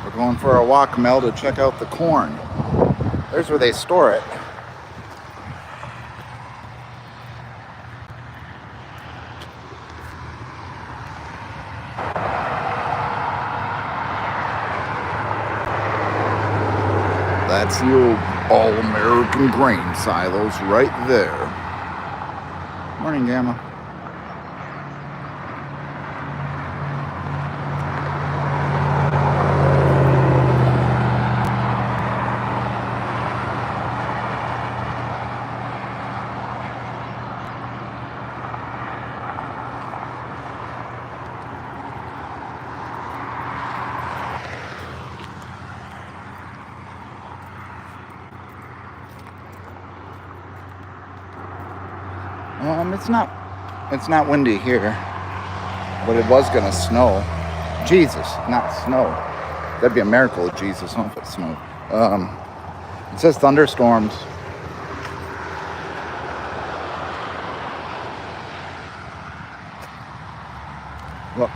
We're going for a walk, Mel, to check out the corn. There's where they store it. That's the old all-American grain silos right there. Morning, Gamma. It's not windy here, but it was gonna snow. Jesus, not snow. That'd be a miracle of Jesus, huh, if it snowed. It says thunderstorms. Look.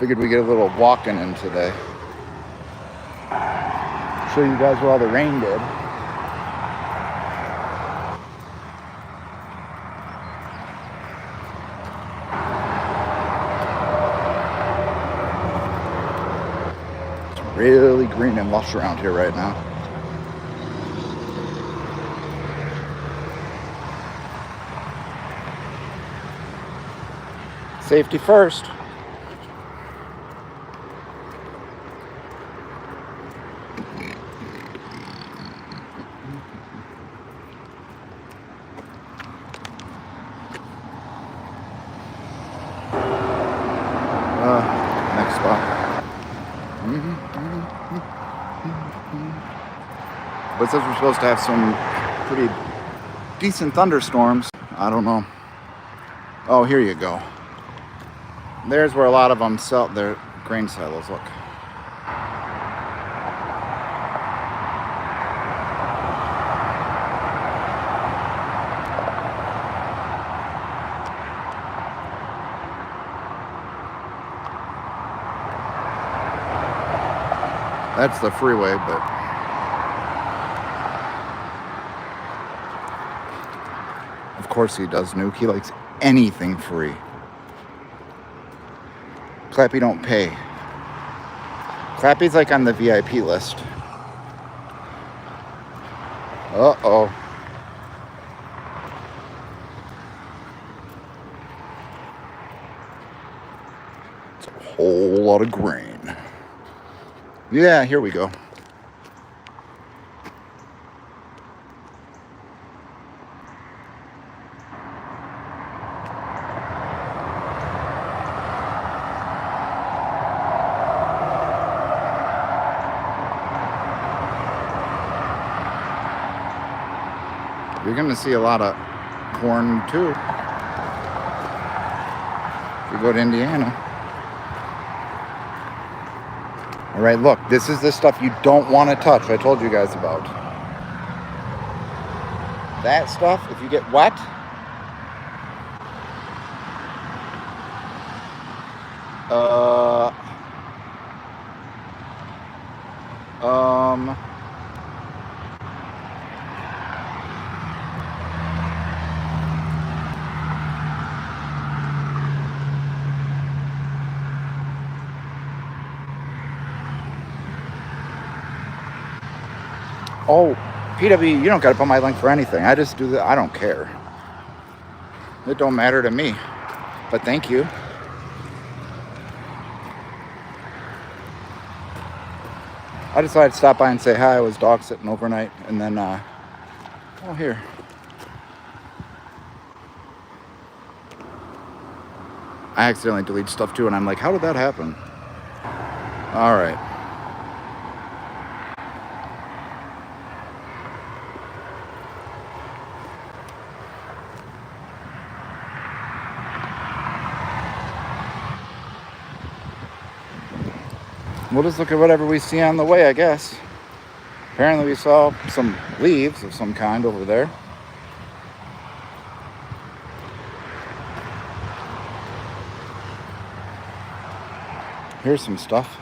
Figured we'd get a little walking in today. Show you guys where all the rain did. It's really green and lush around here right now. Safety first. Next spot. But it says we're supposed to have some pretty decent thunderstorms. I don't know. Oh, here you go. There's where a lot of them sell their grain silos. Look. That's the freeway, but of course he does, Nuke. He likes anything free. Clappy don't pay. Clappy's like on the VIP list. Uh-oh. It's a whole lot of grain. Yeah, here we go. You're going to see a lot of corn too if you go to Indiana. All right, look, this is the stuff you don't want to touch. I told you guys about. That stuff, if you get wet, oh, PW, you don't got to put my link for anything. I just do that. I don't care. It don't matter to me. But thank you. I decided to stop by and say hi. I was dog sitting overnight. And then, oh, here. I accidentally deleted stuff too. And I'm like, how did that happen? All right. we'll just look at whatever we see on the way, I guess. Apparently we saw some leaves of some kind over there. Here's some stuff.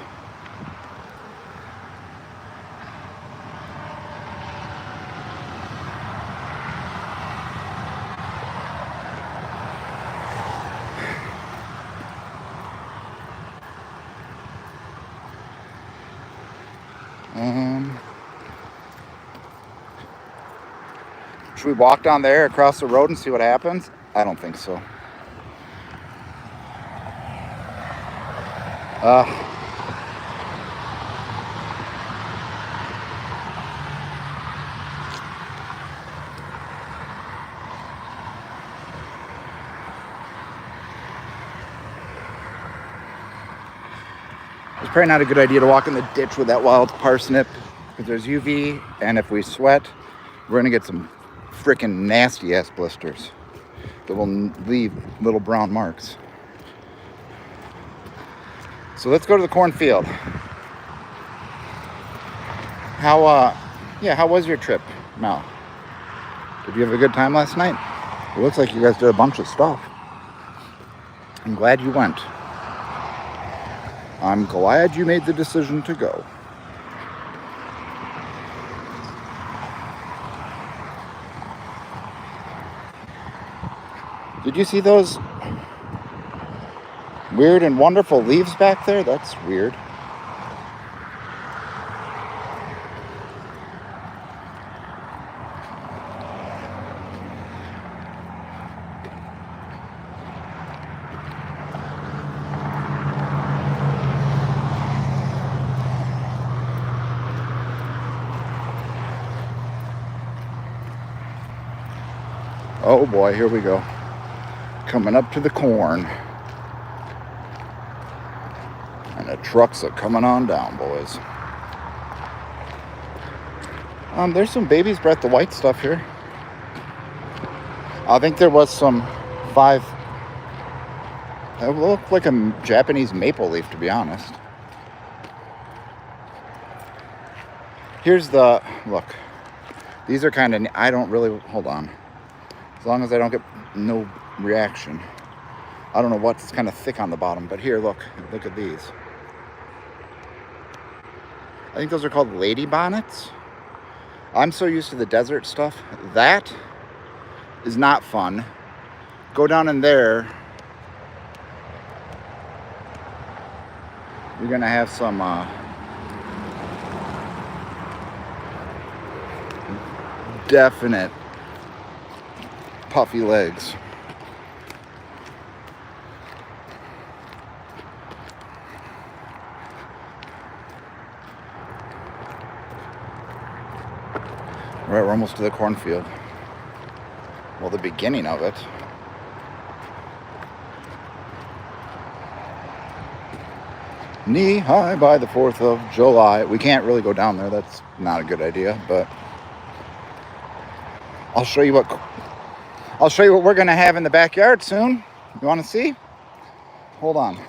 Should we walk down there across the road and see what happens? I don't think so. It's probably not a good idea to walk in the ditch with that wild parsnip because there's UV, and if we sweat, we're gonna get some freaking nasty ass blisters that will leave little brown marks. So let's go to the cornfield. How was your trip, Mel? Did you have a good time last night? It looks like you guys did a bunch of stuff. I'm glad you went. I'm glad you made the decision to go. Did you see those weird and wonderful leaves back there? That's weird. Oh boy, here we go. Coming up to the corn. And the trucks are coming on down, boys. There's some baby's breath, the white stuff here. I think there was some it looked like a Japanese maple leaf, to be honest. Here's the, look. These are kind of, I don't really, hold on. As long as I don't get no reaction. I don't know what's kind of thick on the bottom, but here, look at these. I think those are called lady bonnets. I'm so used to the desert stuff. That is not fun. Go down in there. You're gonna have some definite puffy legs. All right, we're almost to the cornfield. Well, the beginning of it. Knee high by the 4th of July. We can't really go down there. That's not a good idea, but I'll show you what we're gonna have in the backyard soon. You want to see? Hold on.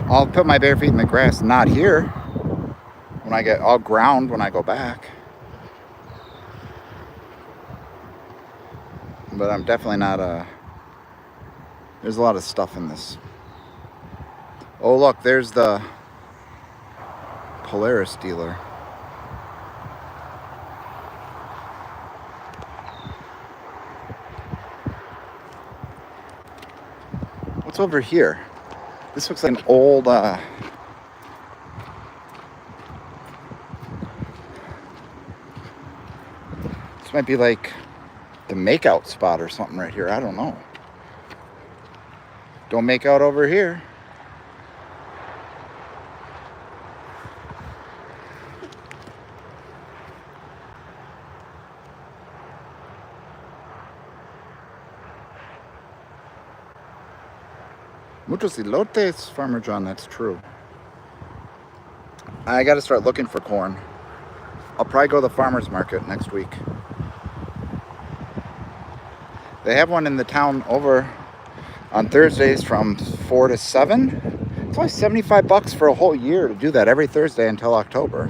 I'll put my bare feet in the grass, not here. I'll ground when I go back. But I'm definitely not there's a lot of stuff in this. Oh look, there's the Polaris dealer. What's over here? This looks like an old this might be like the makeout spot or something right here. I don't know. Don't make out over here. Muchos elotes, Farmer John, that's true. I got to start looking for corn. I'll probably go to the farmer's market next week. They have one in the town over on Thursdays from 4 to 7. It's only 75 bucks for a whole year to do that every Thursday until October.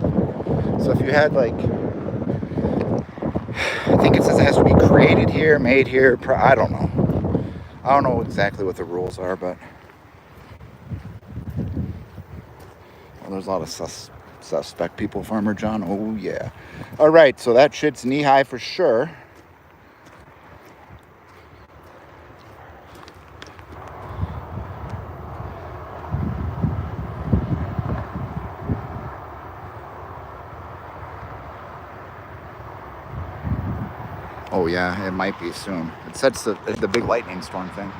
So if you had like, I think it says it has to be created here, made here. I don't know. I don't know exactly what the rules are, but well, there's a lot of suspect people, Farmer John. Oh, yeah. All right, so that shit's knee-high for sure. Oh, yeah, it might be soon. It said it's the big lightning storm thing.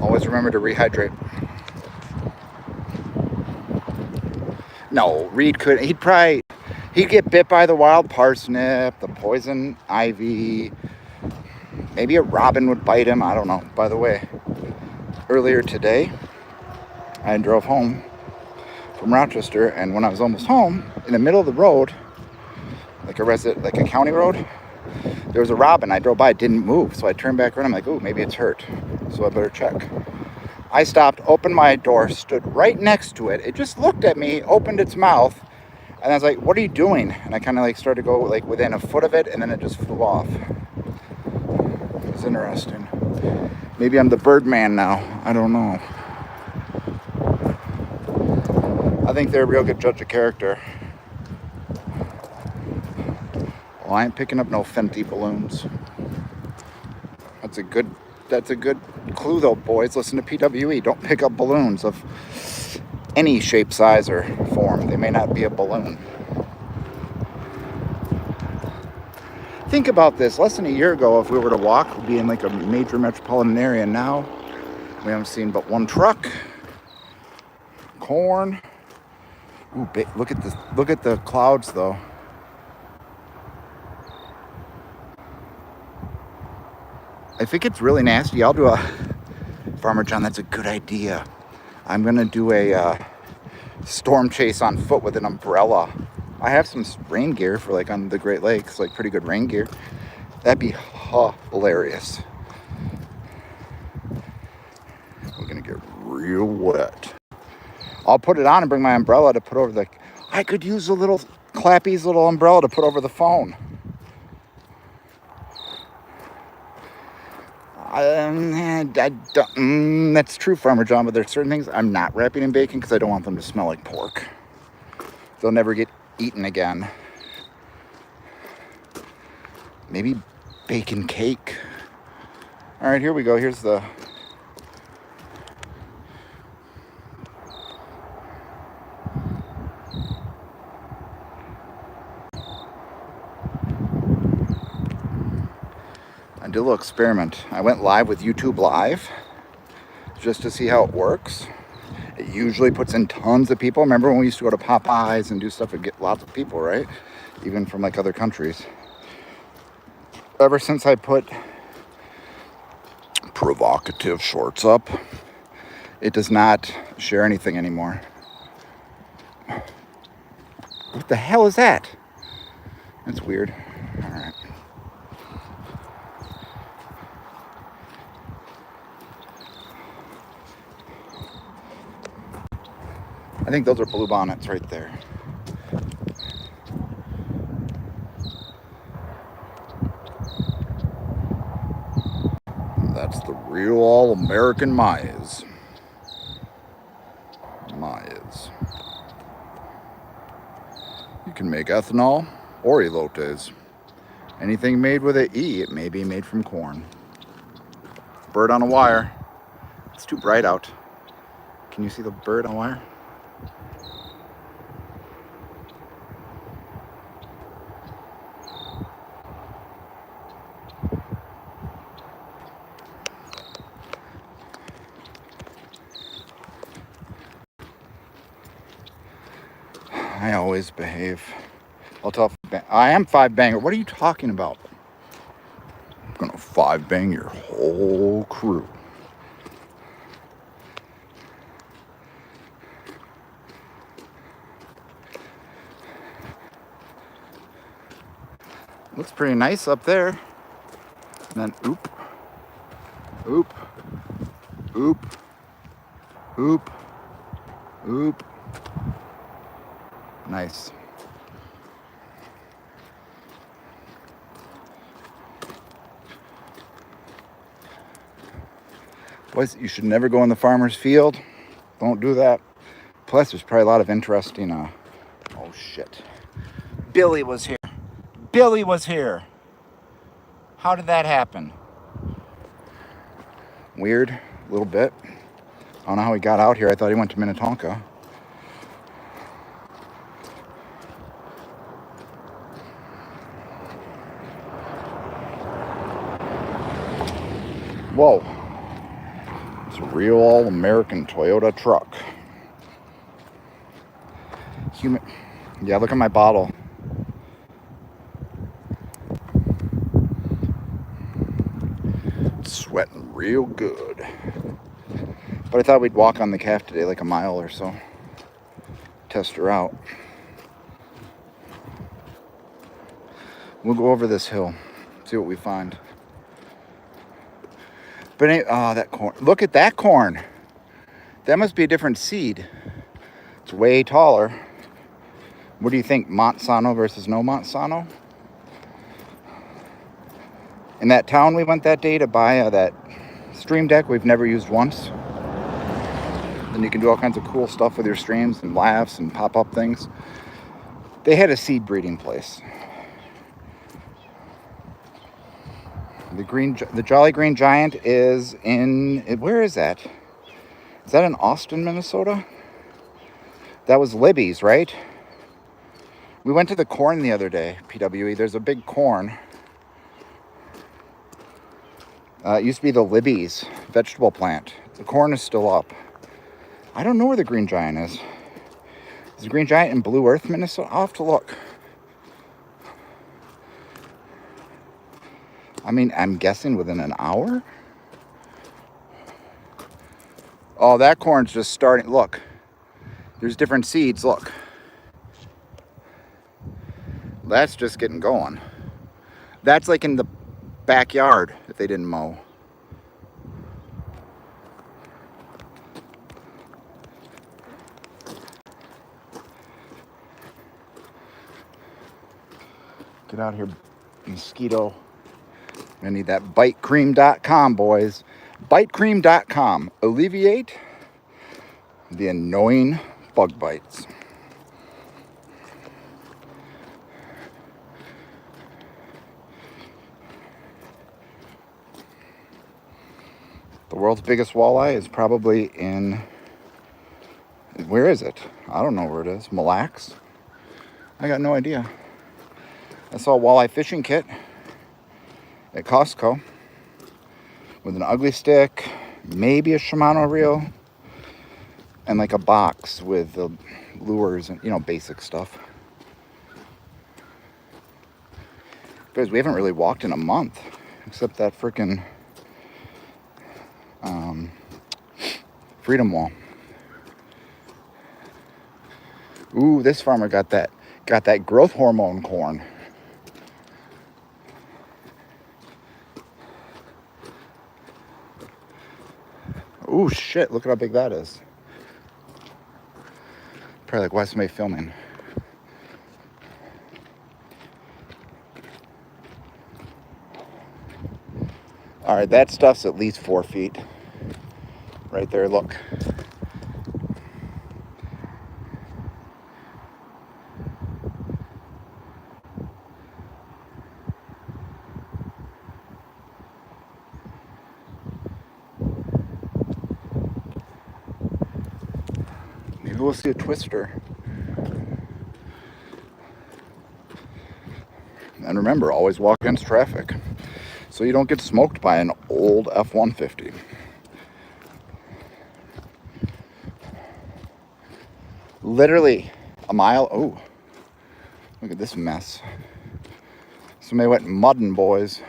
Always remember to rehydrate. No, Reed could. He'd get bit by the wild parsnip, the poison ivy. Maybe a robin would bite him. I don't know. By the way, earlier today, I drove home from Rochester, and when I was almost home, in the middle of the road, like a county road, there was a robin. I drove by, it didn't move, so I turned back around. I'm like, oh, maybe it's hurt, so I better check. I stopped, opened my door, stood right next to it. It just looked at me, opened its mouth, and I was like, what are you doing? And I kind of like started to go like within a foot of it, and then it just flew off. It was interesting. Maybe I'm the Birdman now. I don't know. I think they're a real good judge of character. Well, I ain't picking up no Fenty balloons. That's a good clue though, boys. Listen to PWE. Don't pick up balloons of any shape, size, or form. They may not be a balloon. Think about this. Less than a year ago, if we were to walk, we'd be in like a major metropolitan area. Now, we haven't seen but one truck. Corn. Ooh, look at this. Look at the clouds, though. If it gets really nasty, I'll do a... Farmer John, that's a good idea. I'm going to do a storm chase on foot with an umbrella. I have some rain gear for like on the Great Lakes, like pretty good rain gear. That'd be hilarious. We're going to get real wet. I'll put it on and bring my umbrella to put over the... I could use a little Clappy's little umbrella to put over the phone. That's true, Farmer John, but there's certain things I'm not wrapping in bacon because I don't want them to smell like pork. They'll never get eaten again. Maybe bacon cake. All right, here we go. Here's the... I did a little experiment. I went live with YouTube Live just to see how it works. It usually puts in tons of people. Remember when we used to go to Popeyes and do stuff and get lots of people, right? Even from like other countries. Ever since I put provocative shorts up, it does not share anything anymore. What the hell is that? That's weird. All right. I think those are blue bonnets right there. That's the real all-American maize. Maize. You can make ethanol or elotes. Anything made with an E, it may be made from corn. Bird on a wire. It's too bright out. Can you see the bird on wire? I always behave. I'll tell I am 5-banger. What are you talking about? I'm gonna 5-bang your whole crew. Looks pretty nice up there. And then oop, oop, oop, oop, oop. Nice. Boys, you should never go in the farmer's field. Don't do that. Plus, there's probably a lot of interesting, oh shit. Billy was here. Billy was here. How did that happen? Weird, a little bit. I don't know how he got out here. I thought he went to Minnetonka. Whoa. It's a real all-American Toyota truck. Yeah, look at my bottle. It's sweating real good. But I thought we'd walk on the calf today, like a mile or so. Test her out. We'll go over this hill, see what we find. But that corn. Look at that corn. That must be a different seed. It's way taller. What do you think, Monsanto versus no Monsanto? In that town we went that day to buy that stream deck we've never used once. And you can do all kinds of cool stuff with your streams and laughs and pop-up things. They had a seed breeding place. The Jolly Green Giant is in, where is that? Is that in Austin, Minnesota? That was Libby's, right? We went to the corn the other day, PWE. There's a big corn. It used to be the Libby's vegetable plant. The corn is still up. I don't know where the Green Giant is. Is the Green Giant in Blue Earth, Minnesota? I'll have to look. I mean, I'm guessing within an hour? Oh, that corn's just starting. Look, there's different seeds. Look. That's just getting going. That's like in the backyard if they didn't mow. Get out here, mosquito. I need that bitecream.com, boys. Bitecream.com. Alleviate the annoying bug bites. The world's biggest walleye is probably in, where is it? I don't know where it is. Mille Lacs? I got no idea. I saw a walleye fishing kit at Costco with an ugly stick, maybe a Shimano reel, and like a box with the lures and, basic stuff. Because we haven't really walked in a month, except that frickin' Freedom Wall. Ooh, this farmer got that growth hormone corn. Ooh, shit, look at how big that is. Probably like West May filming. All right, that stuff's at least 4 feet. Right there, look. Maybe we'll see a twister. And remember, always walk against traffic so you don't get smoked by an old F-150. Literally a mile. Oh, Look at this mess. Somebody went mudding, boys.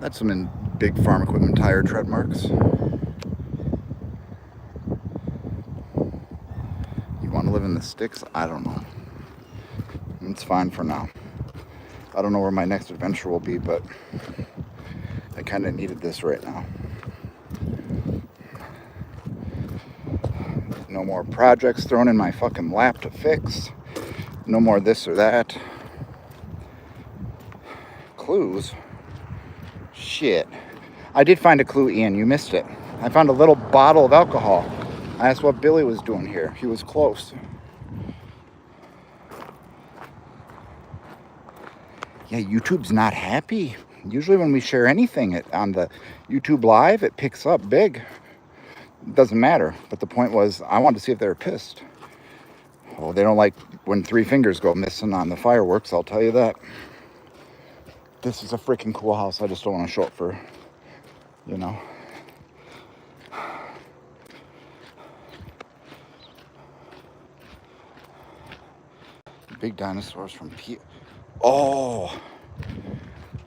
That's some big farm equipment tire tread marks. You want to live in the sticks? I don't know. It's fine for now. I don't know where my next adventure will be, but I kind of needed this right now. No more projects thrown in my fucking lap to fix. No more this or that. Clues? Shit. I did find a clue, Ian. You missed it. I found a little bottle of alcohol. I asked what Billy was doing here. He was close. Yeah, YouTube's not happy. Usually when we share anything on the YouTube Live, it picks up big. It doesn't matter. But the point was, I wanted to see if they were pissed. Oh, they don't like when 3 fingers go missing on the fireworks, I'll tell you that. This is a freaking cool house. I just don't want to show it for, you know. Big dinosaurs from P. Oh,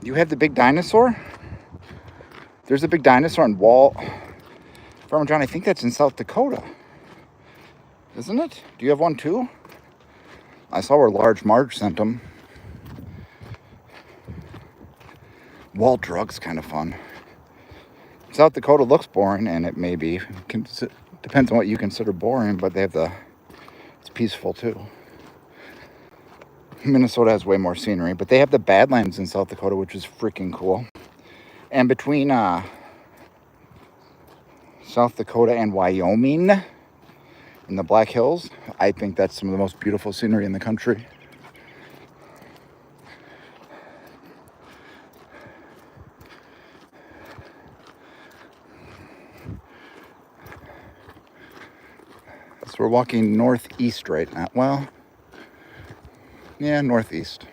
you have the big dinosaur? There's a big dinosaur in Farmer John, I think that's in South Dakota. Isn't it? Do you have one too? I saw where Large Marge sent them. Wall drug's kind of fun. South Dakota looks boring, and it may be. Depends on what you consider boring, but it's peaceful too. Minnesota has way more scenery, but they have the Badlands in South Dakota, which is freaking cool. And between South Dakota and Wyoming in the Black Hills, I think that's some of the most beautiful scenery in the country. So we're walking northeast right now. Well, yeah, northeast.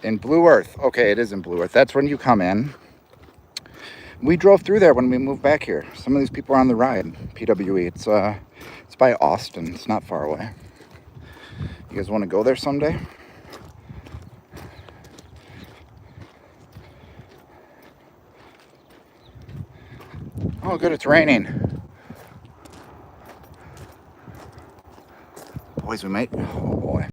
In Blue Earth. Okay, it is in Blue Earth. That's when you come in. We drove through there when we moved back here. Some of these people are on the ride. PWE. It's by Austin. It's not far away. You guys want to go there someday? Oh, good, it's raining. Boys, we might. Oh, boy.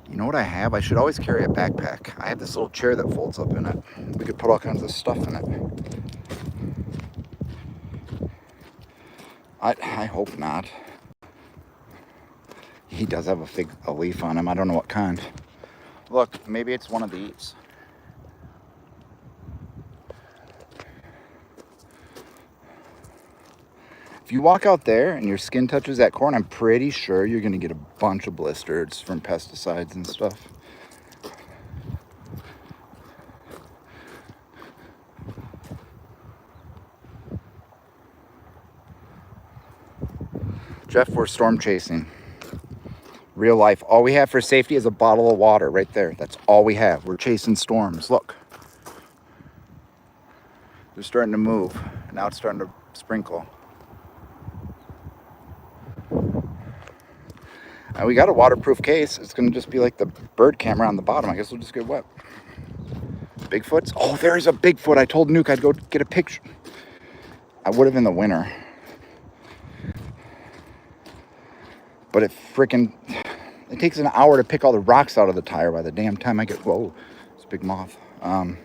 You know what I have? I should always carry a backpack. I have this little chair that folds up in it. We could put all kinds of stuff in it. I hope not. He does have a leaf on him. I don't know what kind. Look, maybe it's one of these. If you walk out there and your skin touches that corn, I'm pretty sure you're going to get a bunch of blisters from pesticides and stuff. Jeff, we're storm chasing. Real life. All we have for safety is a bottle of water right there. That's all we have. We're chasing storms. Look. They're starting to move. Now it's starting to sprinkle. We got a waterproof case. It's going to just be like the bird camera on the bottom. I guess we'll just get wet. Bigfoots? Oh, there's a Bigfoot. I told Nuke I'd go get a picture. I would have in the winter. But it takes an hour to pick all the rocks out of the tire by the damn time I get, whoa, it's a big moth. I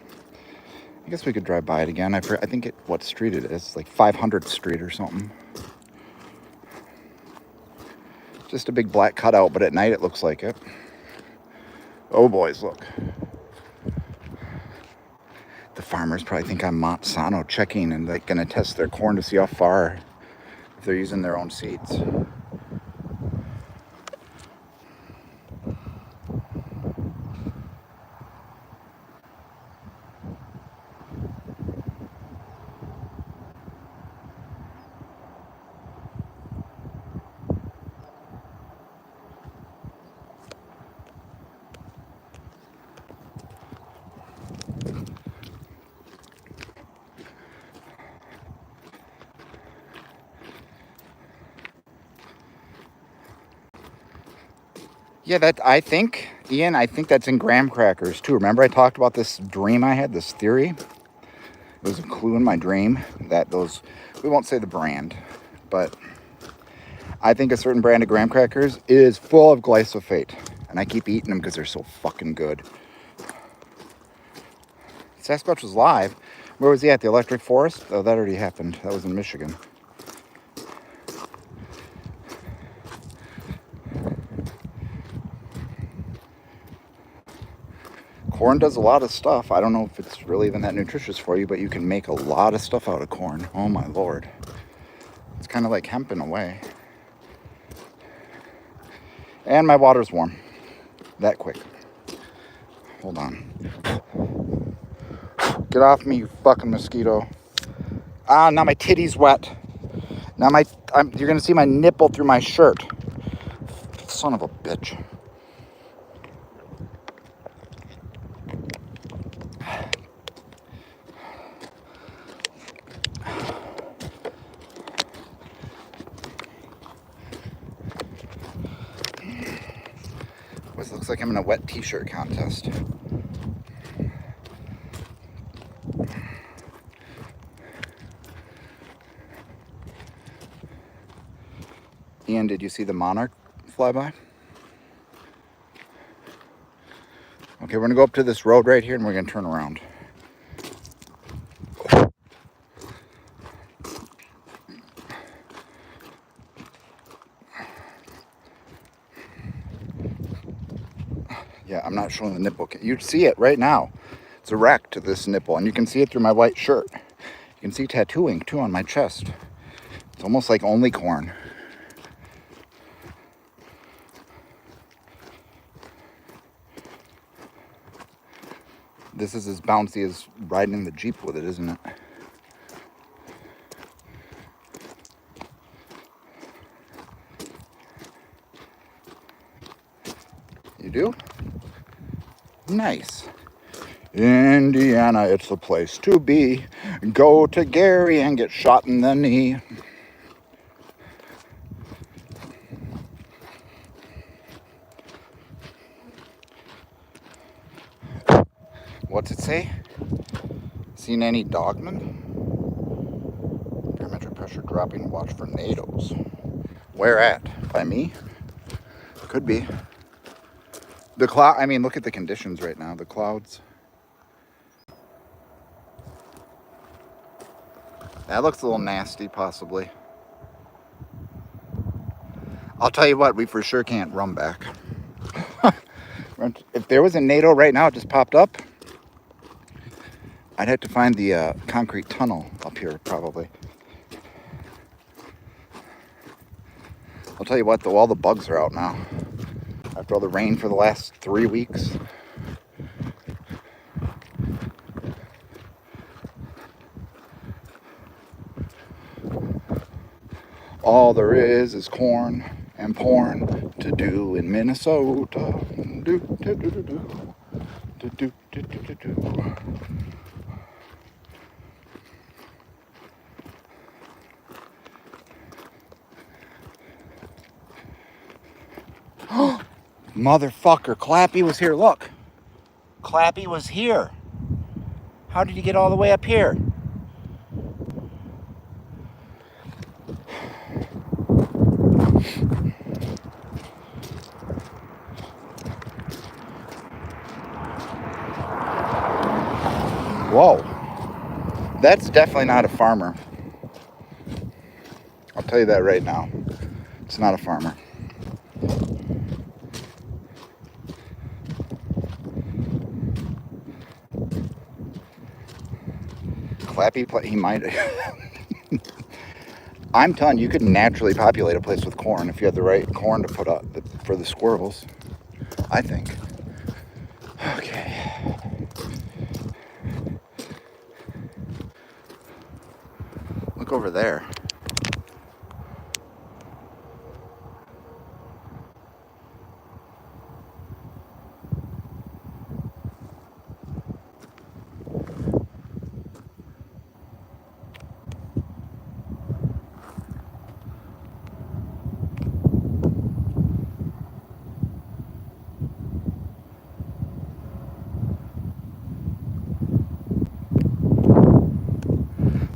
guess we could drive by it again. I think what street it is, like 500th Street or something. Just a big black cutout, but at night it looks like it. Oh, boys, look. The farmers probably think I'm Monsanto checking and they're going to test their corn to see how far, if they're using their own seeds. Yeah, that I think, Ian, I think that's in graham crackers too. Remember I talked about this dream I had, this theory? It was a clue in my dream that those, we won't say the brand, but I think a certain brand of graham crackers is full of glyphosate. And I keep eating them because they're so fucking good. Sasquatch was live. Where was he at? The Electric Forest? Oh, that already happened. That was in Michigan. Corn does a lot of stuff. I don't know if it's really even that nutritious for you, but you can make a lot of stuff out of corn. Oh my lord. It's kind of like hemp in a way. And my water's warm. That quick. Hold on. Get off me, you fucking mosquito. Ah, now my titty's wet. Now you're gonna see my nipple through my shirt. Son of a bitch. This looks like I'm in a wet t-shirt contest. Ian, did you see the monarch fly by? Okay, we're gonna go up to this road right here and we're gonna turn around. Yeah, I'm not showing the nipple. You see it right now. It's erect to this nipple, and you can see it through my white shirt. You can see tattooing too on my chest. It's almost like only corn. This is as bouncy as riding in the Jeep with it, isn't it? You do? Nice. Indiana, it's the place to be. Go to Gary and get shot in the knee. What's it say? Seen any dogmen? Barometric pressure dropping. Watch for NATOs. Where at? By me? Could be. The cloud. I mean, look at the conditions right now. The clouds. That looks a little nasty, possibly. I'll tell you what, we for sure can't run back. If there was a NATO right now, it just popped up. I'd have to find the concrete tunnel up here, probably. I'll tell you what, though, all the bugs are out now. After all the rain for the last 3 weeks. All there is corn and porn to do in Minnesota. Do, do, do, do, do. Do, do, do, do, do, do. Motherfucker, Clappy was here. Look. Clappy was here. How did you get all the way up here? Whoa. That's definitely not a farmer. I'll tell you that right now. It's not a farmer. Clappy, he might. I'm telling you, you could naturally populate a place with corn if you had the right corn to put up for the squirrels. I think. Okay. Look over there.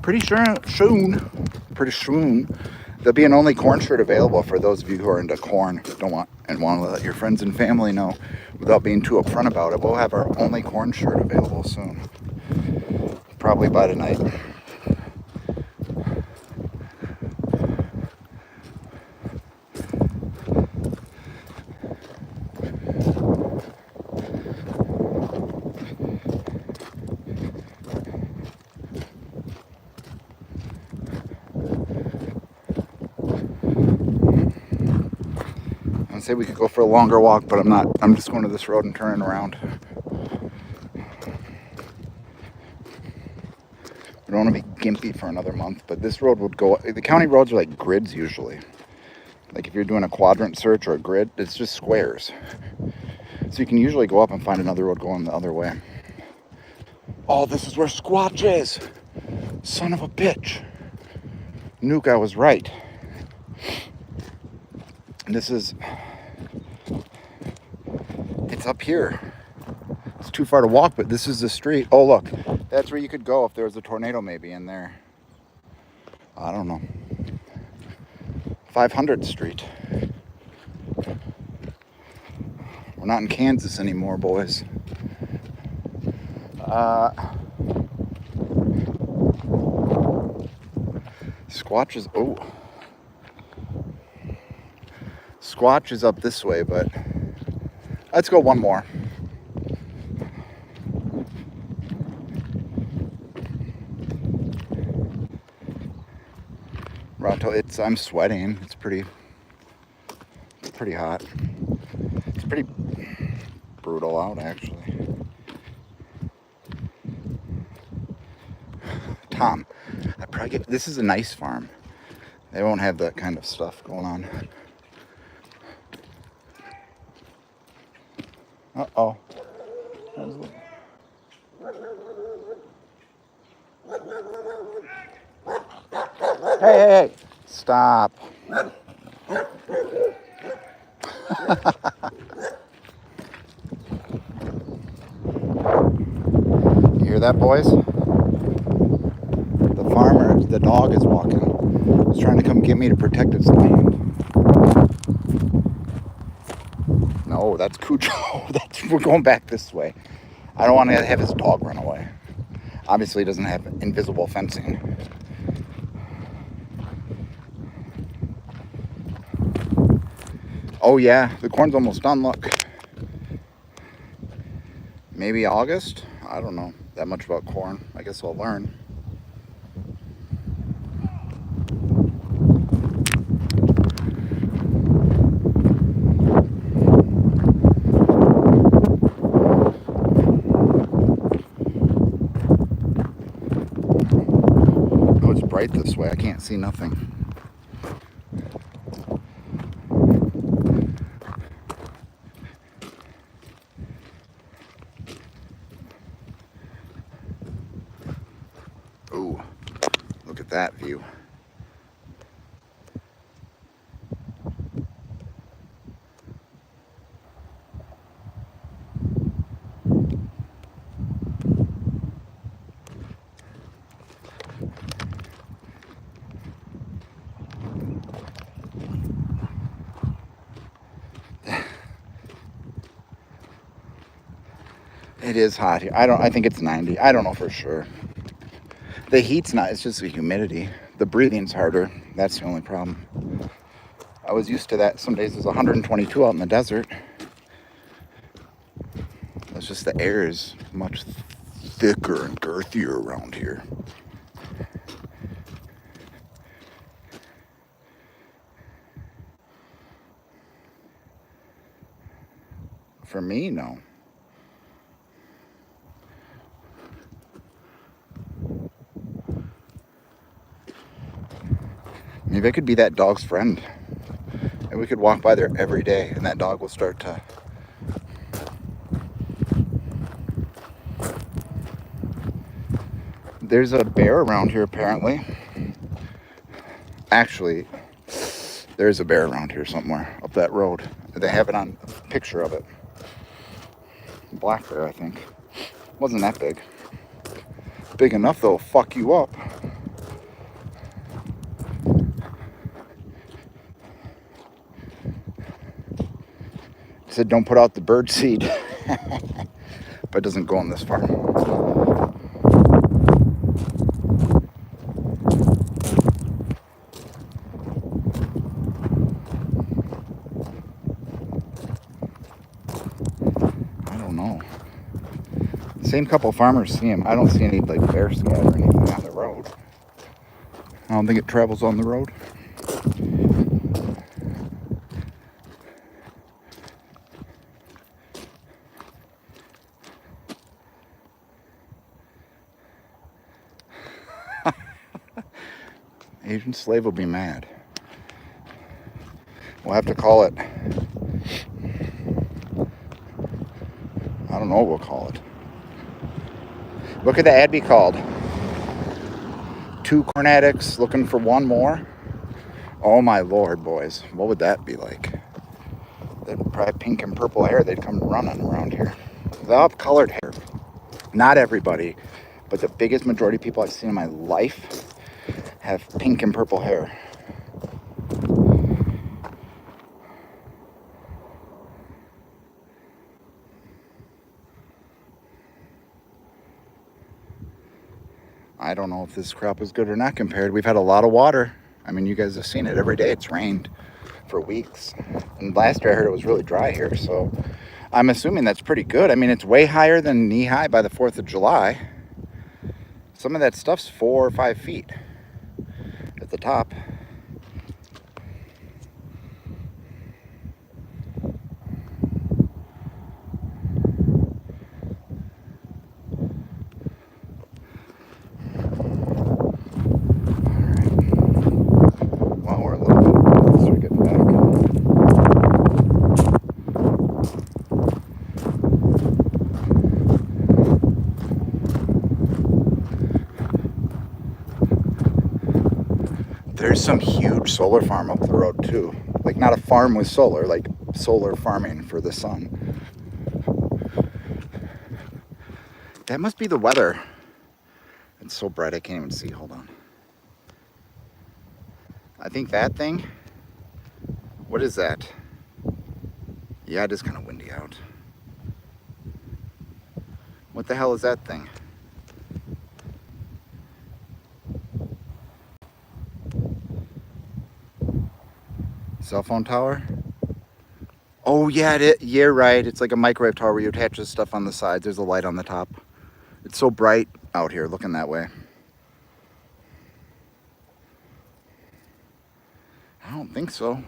pretty soon, there'll be an only corn shirt available for those of you who are into corn, don't want and want to let your friends and family know without being too upfront about it. We'll have our only corn shirt available soon, probably by tonight. I say we could go for a longer walk, but I'm not. I'm just going to this road and turning around. We don't want to be gimpy for another month, but this road would go. The county roads are like grids usually. Like if you're doing a quadrant search or a grid, it's just squares. So you can usually go up and find another road going the other way. Oh, this is where Squatch is. Son of a bitch. Nuke, I was right. This is, it's up here. It's too far to walk, but this is the street. Oh, look, that's where you could go if there was a tornado maybe in there. I don't know. 500th Street. We're not in Kansas anymore, boys. Squatch is, oh. Squatch is up this way, but let's go one more. Rato, I'm sweating. It's pretty hot. It's pretty brutal out, actually. Tom, this is a nice farm. They won't have that kind of stuff going on. Uh-oh. Hey. Stop. You hear that, boys? The dog is walking. It's trying to come get me to protect its land. No, that's Cujo. We're going back this way. I don't want to have his dog run away. Obviously, he doesn't have invisible fencing. Oh yeah, the corn's almost done, look. Maybe August? I don't know that much about corn. I guess I'll learn. Oh, it's bright this way. I can't see nothing. Ooh, look at that view. It is hot here. I think it's 90. I don't know for sure. The heat's not, it's just the humidity. The breathing's harder. That's the only problem. I was used to that. Some days it's 122 out in the desert. It's just the air is much thicker and girthier around here. For me, no. Maybe I could be that dog's friend. And we could walk by there every day and that dog will start to... There's a bear around here apparently. Actually, there's a bear around here somewhere up that road. They have it on a picture of it. Black bear, I think. Wasn't that big. Big enough though, fuck you up. said don't put out the bird seed, but it doesn't go on this farm. I don't know. Same couple farmers see him. I don't see any like bear scat or anything on the road. I don't think it travels on the road. Asian slave will be mad. We'll have to call it. I don't know what we'll call it. What could the ad be called? 2 corn addicts looking for one more? Oh my lord, boys. What would that be like? They'd probably pink and purple hair. They'd come running around here. They'll have colored hair. Not everybody, but the biggest majority of people I've seen in my life have pink and purple hair. I don't know if this crop is good or not compared. We've had a lot of water. I mean, you guys have seen it every day. It's rained for weeks. And last year I heard it was really dry here, so I'm assuming that's pretty good. I mean, it's way higher than knee high by the 4th of July. Some of that stuff's 4 or 5 feet at the top. There's some huge solar farm up the road too. Like not a farm with solar, like solar farming for the sun. That must be the weather. It's so bright I can't even see. Hold on. I think that thing, what is that? Yeah, it is kind of windy out. What the hell is that thing? Cell phone tower? Oh yeah, you're right. It's like a microwave tower where you attach this stuff on the sides. There's a light on the top. It's so bright out here looking that way. I don't think so.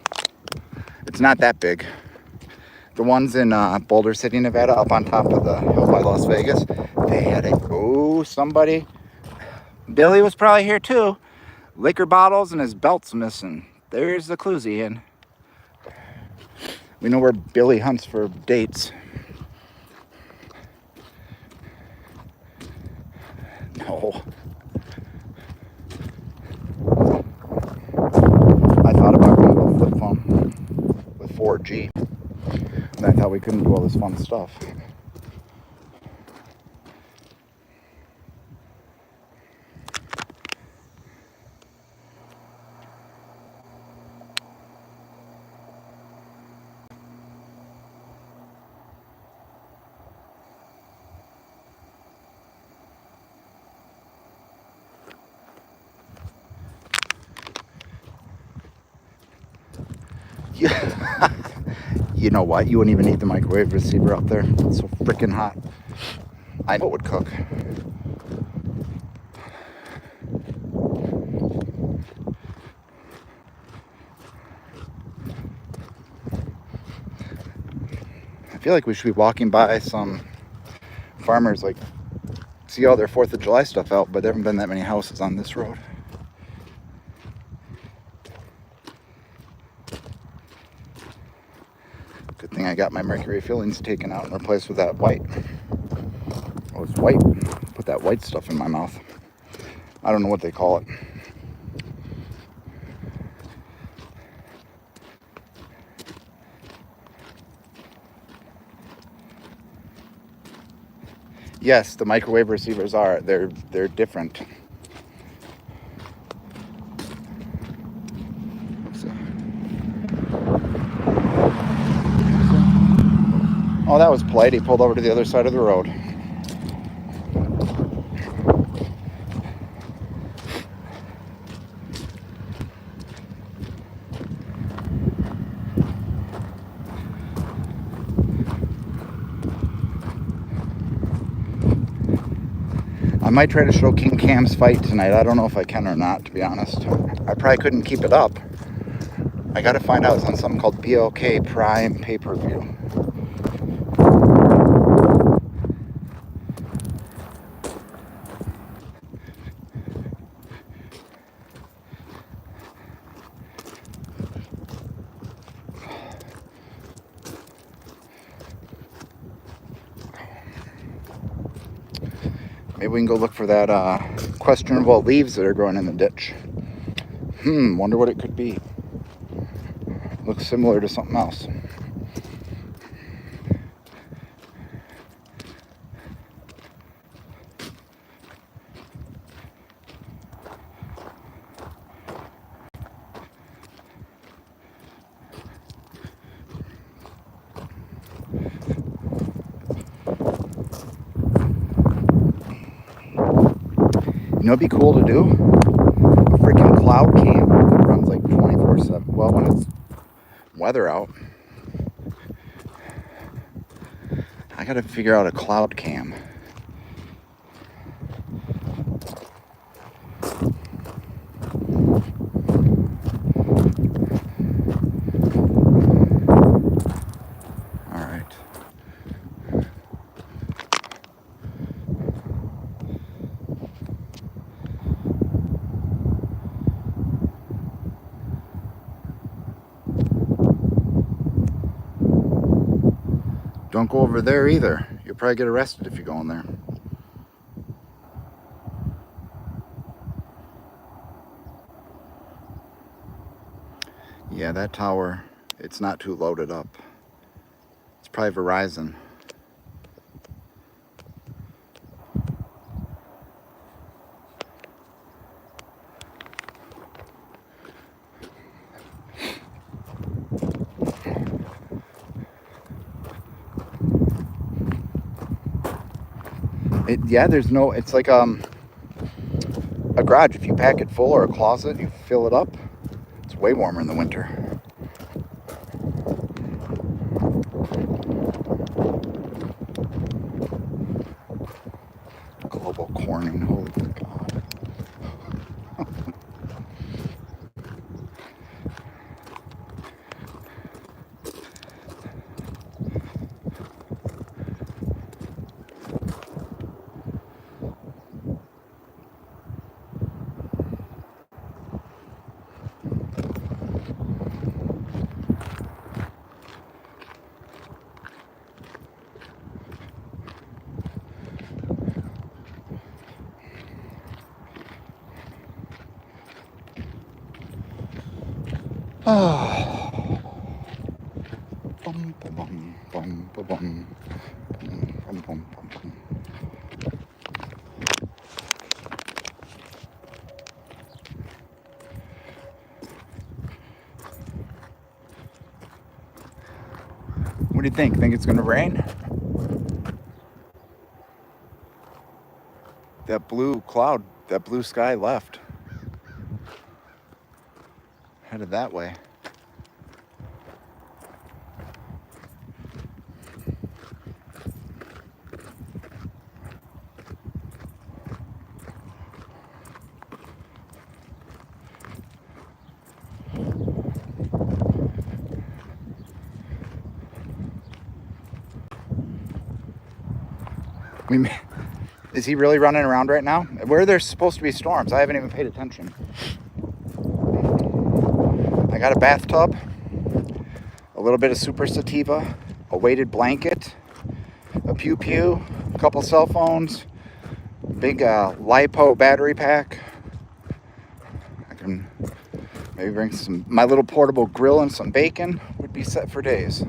It's not that big. The ones in Boulder City, Nevada, up on top of the hill by Las Vegas, they had somebody. Billy was probably here too. Liquor bottles and his belt's missing. There's the clues, Ian. We know where Billy hunts for dates. No. I thought about going to a flip phone with 4G. And I thought we couldn't do all this fun stuff. Yeah. You know what? You wouldn't even need the microwave receiver out there. It's so freaking hot. I know it would cook. I feel like we should be walking by some farmers, like, see all their 4th of July stuff out, but there haven't been that many houses on this road. Good thing I got my mercury fillings taken out and replaced with that white. Oh, it's white. Put that white stuff in my mouth. I don't know what they call it. Yes, the microwave receivers are. They're different. Let's see. Oh, that was polite. He pulled over to the other side of the road. I might try to show King Cam's fight tonight. I don't know if I can or not, to be honest. I probably couldn't keep it up. I gotta find out. It's on something called BLK Prime pay-per-view. Maybe we can go look for that questionable leaves that are growing in the ditch. Wonder what it could be. Looks similar to something else. You know, it'd be cool to do a freaking cloud cam that runs like 24/7. Well, when it's weather out, I gotta figure out a cloud cam. All right. Don't go over there either. You'll probably get arrested if you go in there. Yeah, that tower, it's not too loaded up. It's probably Verizon. Yeah, there's no, it's like a garage. If you pack it full, or a closet, you fill it up. It's way warmer in the winter. Global corning, holy God. Bum, bum, bum, bum, bum, bum, bum, bum, bum. What do you think? Think it's gonna rain? That blue cloud, that blue sky left. Headed that way. I mean, is he really running around right now? Where there's supposed to be storms, I haven't even paid attention. I got a bathtub, a little bit of super sativa, a weighted blanket, a pew-pew, a couple cell phones, big LiPo battery pack. I can maybe bring my little portable grill and some bacon. Would be set for days.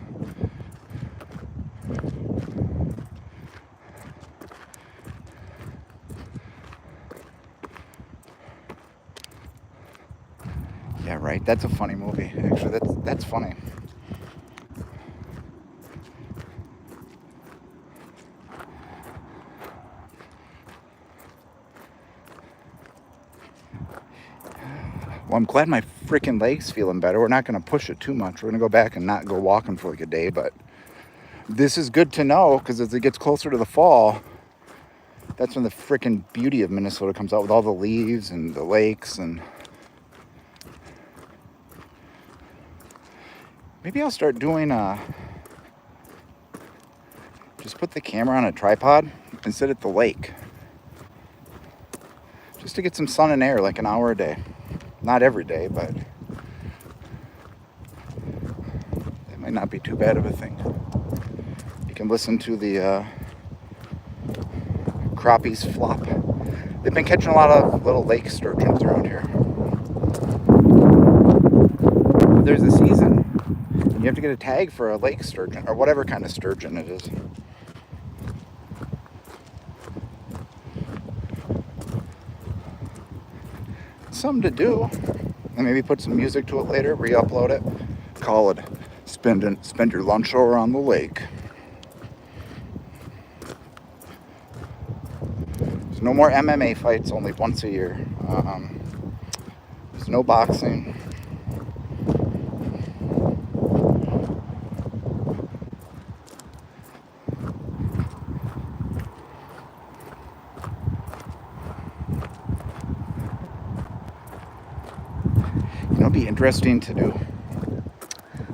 Yeah, right. That's a funny movie. Actually, that's funny. Well, I'm glad my freaking leg's feeling better. We're not going to push it too much. We're going to go back and not go walking for like a day, but this is good to know because as it gets closer to the fall, that's when the freaking beauty of Minnesota comes out with all the leaves and the lakes. And maybe I'll start doing just put the camera on a tripod and sit at the lake just to get some sun and air, like an hour a day. Not every day, but it might not be too bad of a thing. You can listen to the crappies flop. They've been catching a lot of little lake sturgeons around here. There's a season. You have to get a tag for a lake sturgeon, or whatever kind of sturgeon it is. Something to do. And maybe put some music to it later, re-upload it. Call it spend your lunch hour on the lake. There's no more MMA fights, only once a year. There's no boxing. It'll be interesting to do.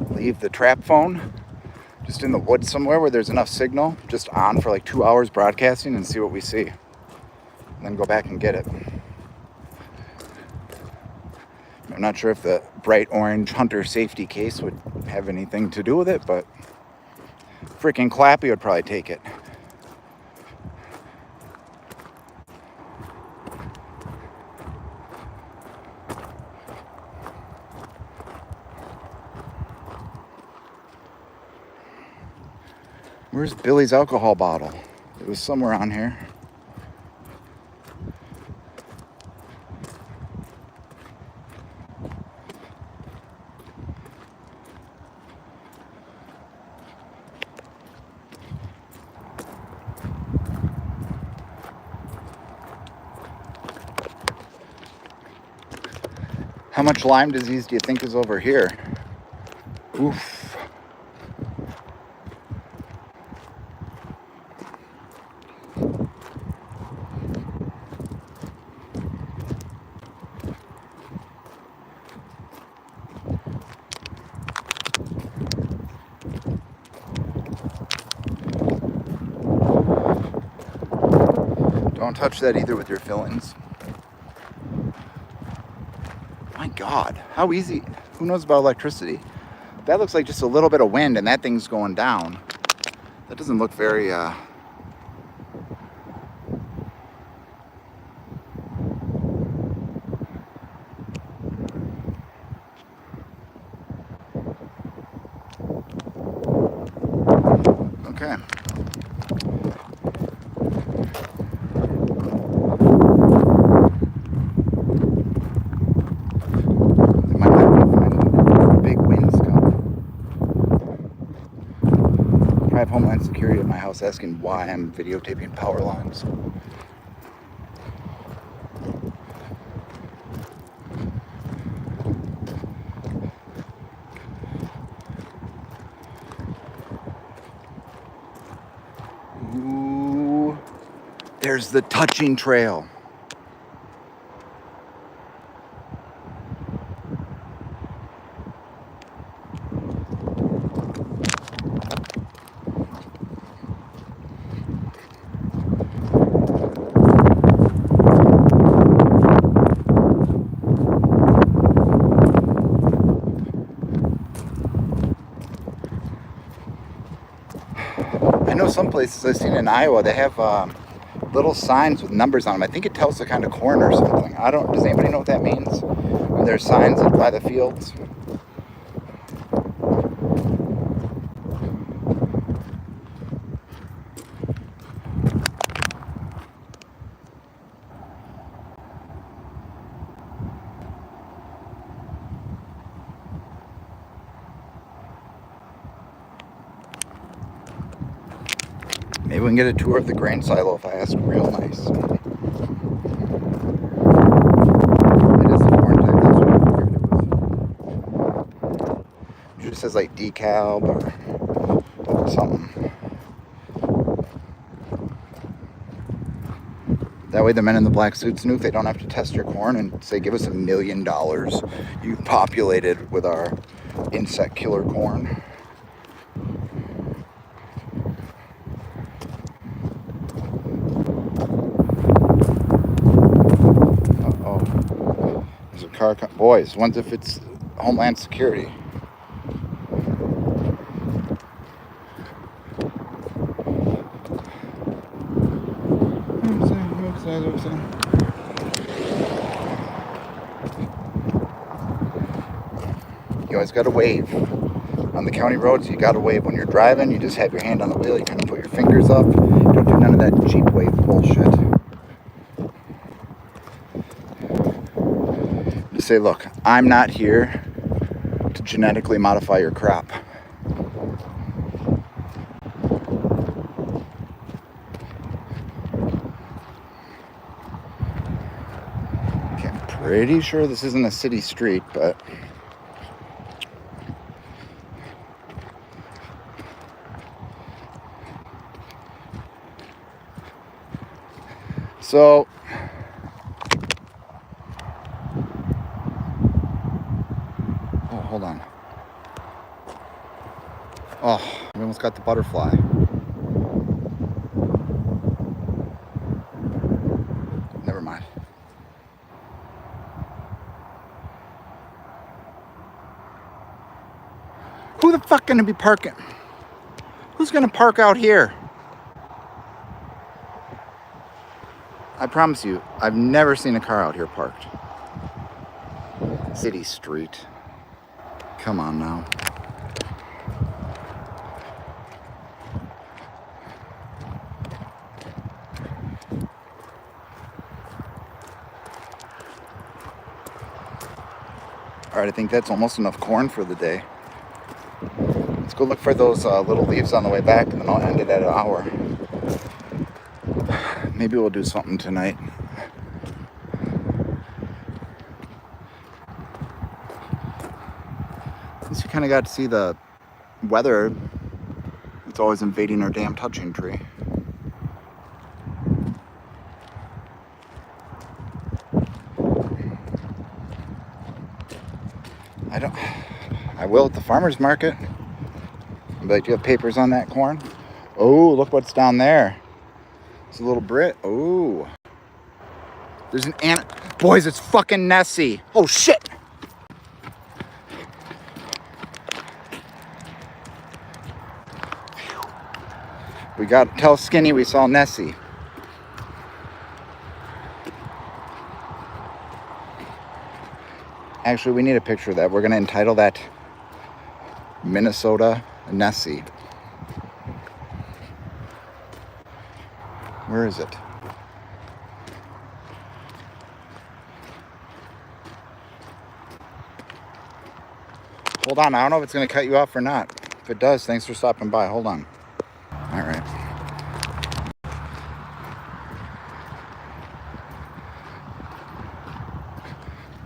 Leave the trap phone just in the woods somewhere where there's enough signal, just on for like 2 hours broadcasting and see what we see. And then go back and get it. I'm not sure if the bright orange hunter safety case would have anything to do with it, but freaking Clappy would probably take it. Where's Billy's alcohol bottle? It was somewhere on here. How much Lyme disease do you think is over here? Oof. Don't touch that either with your fillings. My God, how easy. Who knows about electricity? That looks like just a little bit of wind and that thing's going down. That doesn't look very, okay. I have Homeland Security at my house asking why I'm videotaping power lines. Ooh, there's the touching trail. I know some places I've seen in Iowa, they have little signs with numbers on them. I think it tells the kind of corn or something. Does anybody know what that means? When there's signs by the fields. Maybe we can get a tour of the grain silo if I ask real nice. It is the corn tech, that's what says like decal or something. That way the men in the black suits, Nuke, they don't have to test your corn and say, give us $1 million. You've populated with our insect killer corn. Uh-oh. There's a car. Boys, what if it's Homeland Security? You always gotta wave. On the county roads, you gotta wave when you're driving. You just have your hand on the wheel. You kind of put your fingers up. You don't do none of that cheap wave bullshit. Just say, look, I'm not here to genetically modify your crop. Okay, I'm pretty sure this isn't a city street, but so hold on. Oh, we almost got the butterfly. Never mind. Who the fuck gonna be parking? Who's gonna park out here? I promise you, I've never seen a car out here parked. City street. Come on now. All right, I think that's almost enough corn for the day. Let's go look for those little leaves on the way back, and then I'll end it at an hour. Maybe we'll do something tonight. At least you kind of got to see the weather. It's always invading our damn touching tree. I will at the farmer's market. I'll be like, do you have papers on that corn? Oh, look what's down there. It's a little Brit. Oh. There's an ant. Boys, it's fucking Nessie. Oh, shit. We got to tell Skinny we saw Nessie. Actually, we need a picture of that. We're going to entitle that Minnesota Nessie. Where is it? Hold on. I don't know if it's going to cut you off or not. If it does, thanks for stopping by. Hold on. All right.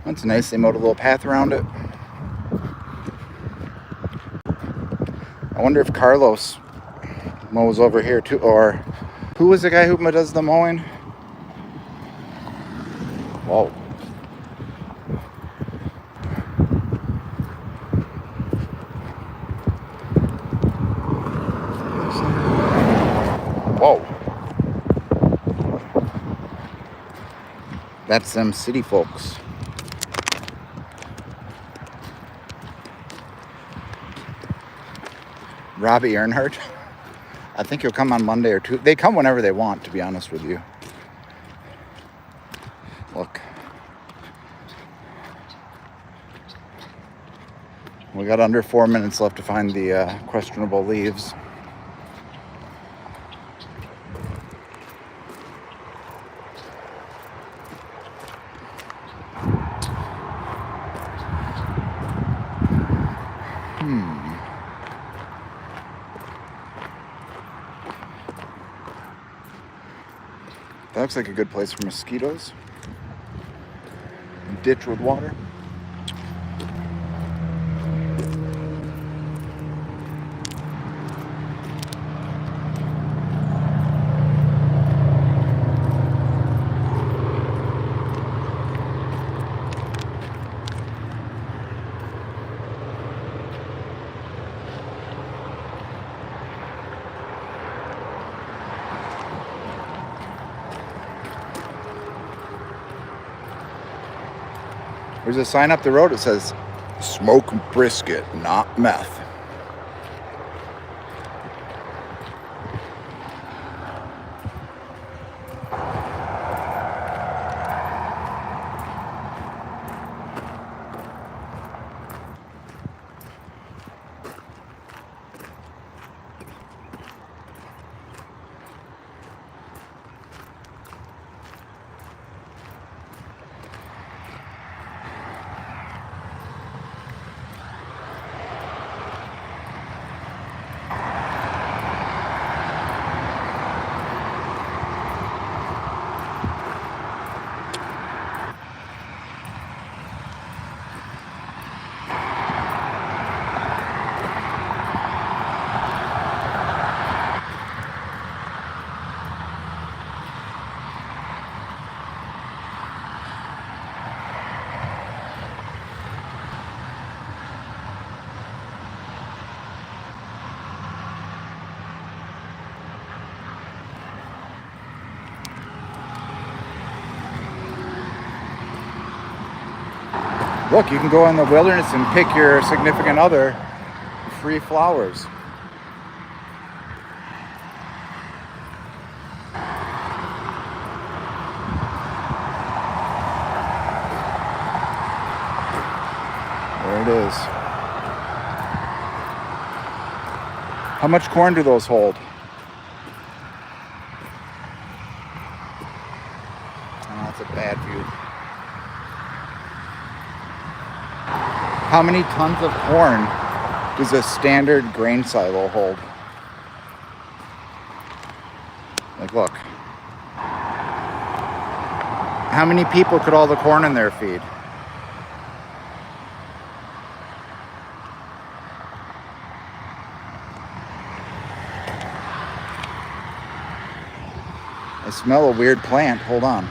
That's nice. They mowed a little path around it. I wonder if Carlos mows over here too, or who was the guy who does the mowing? Whoa. Whoa. That's them city folks. Robbie Earnhardt. I think he'll come on Monday or Tuesday. They come whenever they want, to be honest with you. Look. We got under 4 minutes left to find the questionable leaves. That looks like a good place for mosquitoes. Ditch with water. There's a sign up the road that says, smoke brisket, not meth. Look, you can go in the wilderness and pick your significant other free flowers. There it is. How much corn do those hold? Oh, that's a bad view. How many tons of corn does a standard grain silo hold? Like, look. How many people could all the corn in there feed? I smell a weird plant. Hold on.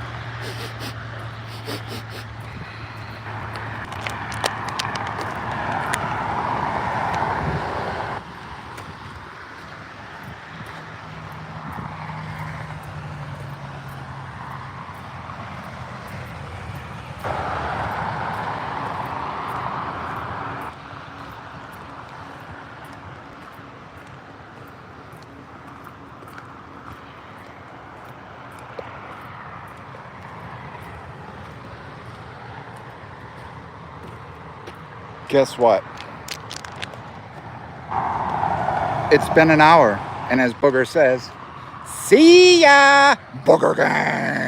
Guess what? It's been an hour, and as Booger says, see ya, Booger Gang!